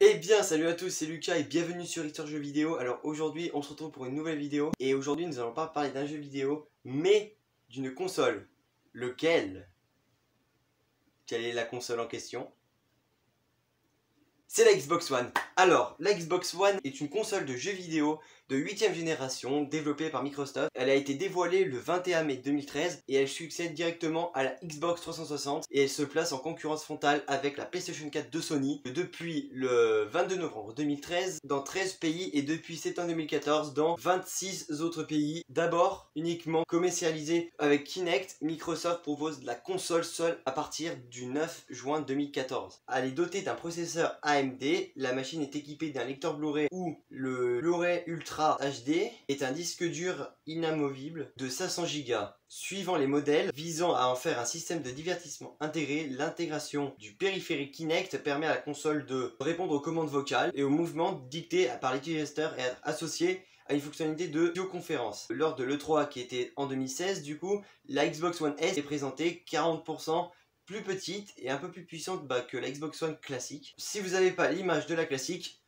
Eh bien salut à tous, c'est Lucas et bienvenue sur Histoire Jeux Vidéo. Alors aujourd'hui on se retrouve pour une nouvelle vidéo. Et aujourd'hui nous allons pas parler d'un jeu vidéo, mais d'une console. Lequel? Quelle est la console en question? C'est la Xbox One. Alors, la Xbox One est une console de jeux vidéo de 8ème génération développée par Microsoft. Elle a été dévoilée le 21 mai 2013 et elle succède directement à la Xbox 360 et elle se place en concurrence frontale avec la PlayStation 4 de Sony depuis le 22 novembre 2013 dans 13 pays et depuis septembre 2014 dans 26 autres pays. D'abord, uniquement commercialisée avec Kinect, Microsoft propose la console seule à partir du 9 juin 2014. Elle est dotée d'un processeur AMD, la machine est équipée d'un lecteur Blu-ray ou le Blu-ray Ultra HD est un disque dur inamovible de 500 Go. Suivant les modèles visant à en faire un système de divertissement intégré, l'intégration du périphérique Kinect permet à la console de répondre aux commandes vocales et aux mouvements dictés par l'utilisateur et être associée à une fonctionnalité de vidéoconférence. Lors de l'E3 qui était en 2016, du coup, la Xbox One S est présentée 40% plus petite et un peu plus puissante que la Xbox One classique. Si vous n'avez pas l'image de la classique,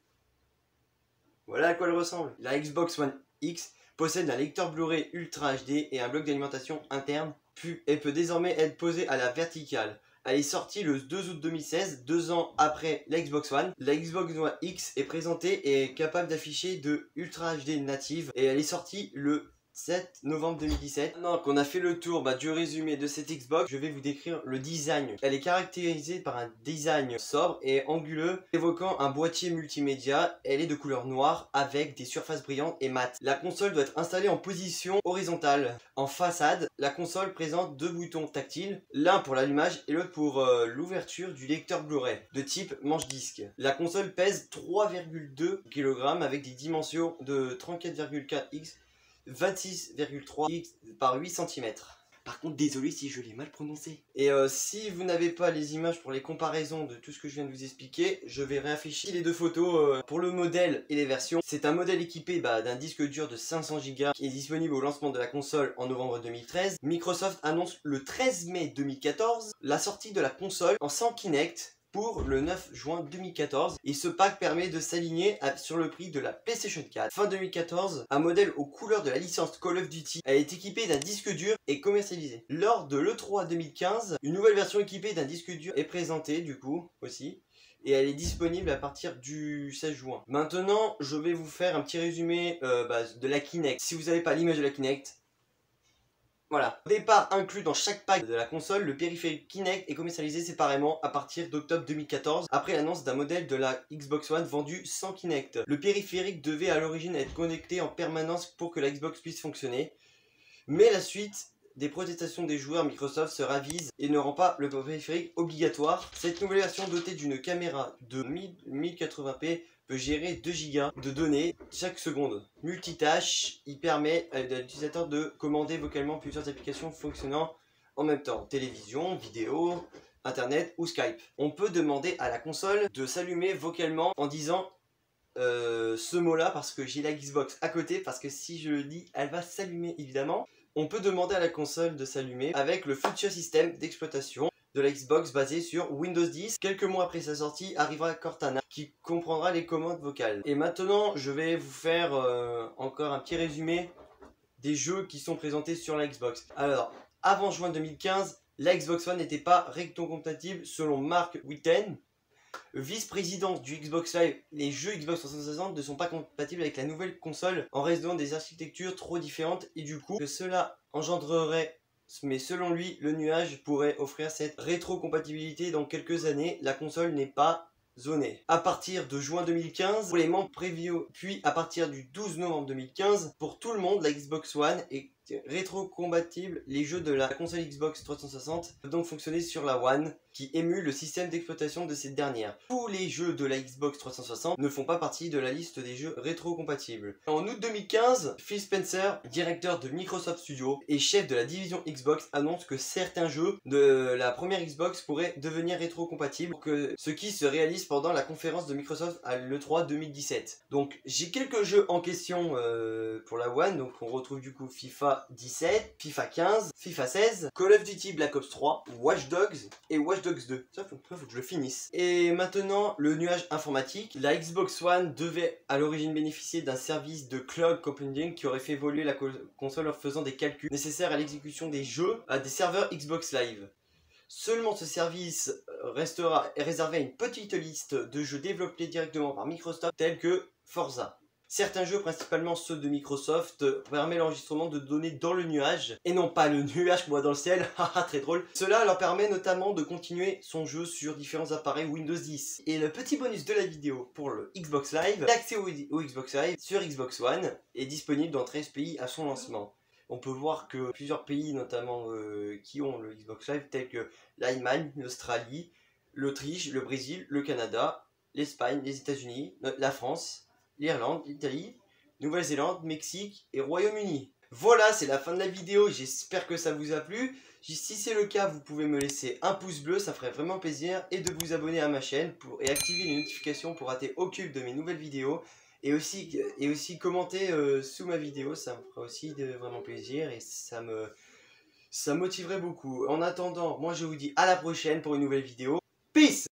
voilà à quoi elle ressemble. La Xbox One X possède un lecteur Blu-ray Ultra HD et un bloc d'alimentation interne. Puis elle peut désormais être posée à la verticale. Elle est sortie le 2 août 2016, 2 ans après la Xbox One. La Xbox One X est présentée et est capable d'afficher de Ultra HD native et elle est sortie le 7 novembre 2017. Maintenant qu'on a fait le tour du résumé de cette Xbox, je vais vous décrire le design. Elle est caractérisée par un design sobre et anguleux, évoquant un boîtier multimédia. Elle est de couleur noire avec des surfaces brillantes et mates. La console doit être installée en position horizontale. En façade, la console présente deux boutons tactiles, l'un pour l'allumage et l'autre pour l'ouverture du lecteur Blu-ray, de type manche-disque. La console pèse 3,2 kg avec des dimensions de 34,4 x 26,3 x par 8 cm. Par contre, désolé si je l'ai mal prononcé. Et si vous n'avez pas les images pour les comparaisons de tout ce que je viens de vous expliquer, je vais réafficher les deux photos pour le modèle et les versions. C'est un modèle équipé d'un disque dur de 500 Go qui est disponible au lancement de la console en novembre 2013. Microsoft annonce le 13 mai 2014 la sortie de la console en sans Kinect pour le 9 juin 2014 et ce pack permet de s'aligner sur le prix de la PlayStation 4. Fin 2014, un modèle aux couleurs de la licence Call of Duty est équipé d'un disque dur et commercialisé. Lors de l'E3 2015, une nouvelle version équipée d'un disque dur est présentée du coup aussi et elle est disponible à partir du 16 juin. Maintenant, je vais vous faire un petit résumé de la Kinect. Si vous n'avez pas l'image de la Kinect, voilà. Au départ inclus dans chaque pack de la console, le périphérique Kinect est commercialisé séparément à partir d'octobre 2014, après l'annonce d'un modèle de la Xbox One vendu sans Kinect. Le périphérique devait à l'origine être connecté en permanence pour que la Xbox puisse fonctionner, mais la suite des protestations des joueurs, Microsoft se ravise et ne rend pas le périphérique obligatoire. Cette nouvelle version dotée d'une caméra de 1080p peut gérer 2 Go de données chaque seconde. Multitâche, il permet à l'utilisateur de commander vocalement plusieurs applications fonctionnant en même temps. Télévision, vidéo, internet ou Skype. On peut demander à la console de s'allumer vocalement en disant ce mot-là parce que j'ai la Xbox à côté, parce que si je le dis, elle va s'allumer évidemment. On peut demander à la console de s'allumer avec le futur système d'exploitation de la Xbox basé sur Windows 10. Quelques mois après sa sortie arrivera Cortana qui comprendra les commandes vocales. Et maintenant je vais vous faire encore un petit résumé des jeux qui sont présentés sur la Xbox. Alors avant juin 2015, la Xbox One n'était pas rétrocompatible selon Mark Whitten, vice-président du Xbox Live. Les jeux Xbox 360 ne sont pas compatibles avec la nouvelle console en raison des architectures trop différentes et du coup que cela engendrerait, mais selon lui, le nuage pourrait offrir cette rétrocompatibilité dans quelques années. La console n'est pas zonée. À partir de juin 2015, pour les membres preview, puis à partir du 12 novembre 2015, pour tout le monde, la Xbox One est rétrocompatible. Les jeux de la console Xbox 360 peuvent donc fonctionner sur la One, qui émule le système d'exploitation de cette dernière. Tous les jeux de la Xbox 360 ne font pas partie de la liste des jeux rétrocompatibles. En août 2015, Phil Spencer, directeur de Microsoft Studios et chef de la division Xbox, annonce que certains jeux de la première Xbox pourraient devenir rétrocompatibles, ce qui se réalise pendant la conférence de Microsoft à l'E3 2017. Donc j'ai quelques jeux en question pour la One, donc on retrouve du coup FIFA 17, FIFA 15, FIFA 16, Call of Duty Black Ops 3, Watch Dogs et Watch Dogs 2. Ça faut que je le finisse. Et maintenant, le nuage informatique. La Xbox One devait à l'origine bénéficier d'un service de cloud computing qui aurait fait évoluer la console en faisant des calculs nécessaires à l'exécution des jeux à des serveurs Xbox Live. Seulement ce service restera réservé à une petite liste de jeux développés directement par Microsoft tels que Forza. Certains jeux, principalement ceux de Microsoft, permettent l'enregistrement de données dans le nuage et non pas le nuage qu'on voit dans le ciel, haha très drôle. Cela leur permet notamment de continuer son jeu sur différents appareils Windows 10. Et le petit bonus de la vidéo pour le Xbox Live, l'accès au Xbox Live sur Xbox One est disponible dans 13 pays à son lancement. On peut voir que plusieurs pays, notamment qui ont le Xbox Live, tels que l'Allemagne, l'Australie, l'Autriche, le Brésil, le Canada, l'Espagne, les États-Unis, la France, l'Irlande, l'Italie, Nouvelle-Zélande, Mexique et Royaume-Uni. Voilà, c'est la fin de la vidéo, j'espère que ça vous a plu. Si c'est le cas, vous pouvez me laisser un pouce bleu, ça ferait vraiment plaisir, et de vous abonner à ma chaîne et activer les notifications pour rater aucune de mes nouvelles vidéos. Et aussi commenter sous ma vidéo, ça me fera aussi vraiment plaisir et ça me motiverait beaucoup. En attendant, moi je vous dis à la prochaine pour une nouvelle vidéo. Peace!